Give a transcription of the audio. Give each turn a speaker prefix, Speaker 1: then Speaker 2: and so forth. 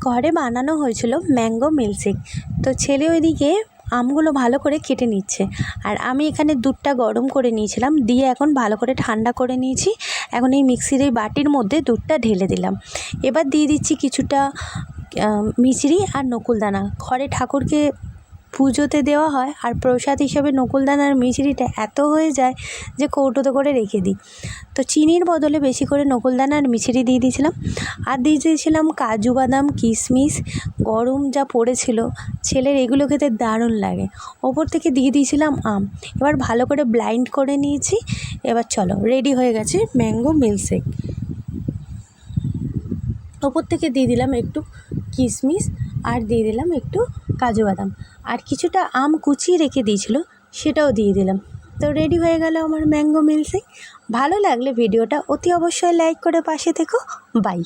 Speaker 1: ঘরে বানানো হয়েছিল ম্যাঙ্গো মিল্কশেক। তো ছেলে ওইদিকে আমগুলো ভালো করে কেটে নিচ্ছে, আর আমি এখানে দুধটা গরম করে নিয়েছিলাম, দিয়ে এখন ভালো করে ঠান্ডা করে নিয়েছি। এখন এই মিক্সির এই বাটির মধ্যে দুধটা ঢেলে দিলাম। এবার দিয়ে দিচ্ছি কিছুটা মিছরি আর নকুলদানা। ঘরে ঠাকুরকে পুজোতে দেওয়া হয়, আর প্রসাদ হিসেবে নকুলদানা আর মিছরিটা এত হয়ে যায় যে কৌটোতে করে রেখে দিই। তো চিনির বদলে বেশি করে নকুলদানা আর মিছরি দিয়ে দিয়েছিলাম, আর দিয়ে দিয়েছিলাম কাজু বাদাম, কিশমিশ। গরম যা পড়েছিল, ছেলের এগুলো খেতে দারুণ লাগে। ওপর থেকে দিয়ে দিয়েছিলাম আম। এবার ভালো করে ব্লাইন্ড করে নিয়েছি। এবার চলো, রেডি হয়ে গেছে ম্যাঙ্গো মিল্কশেক। ওপর থেকে দিয়ে দিলাম একটু কিশমিশ, আর দিয়ে দিলাম একটু কাজু বাদাম, আর কিছুটা আম কুচিয়ে রেখে দিয়েছিল সেটাও দিয়ে দিলাম। তো রেডি হয়ে গেল আমার ম্যাঙ্গো মিল্কশেক। ভালো লাগলে ভিডিওটা অতি অবশ্যই লাইক করে পাশে থেকো। বাই।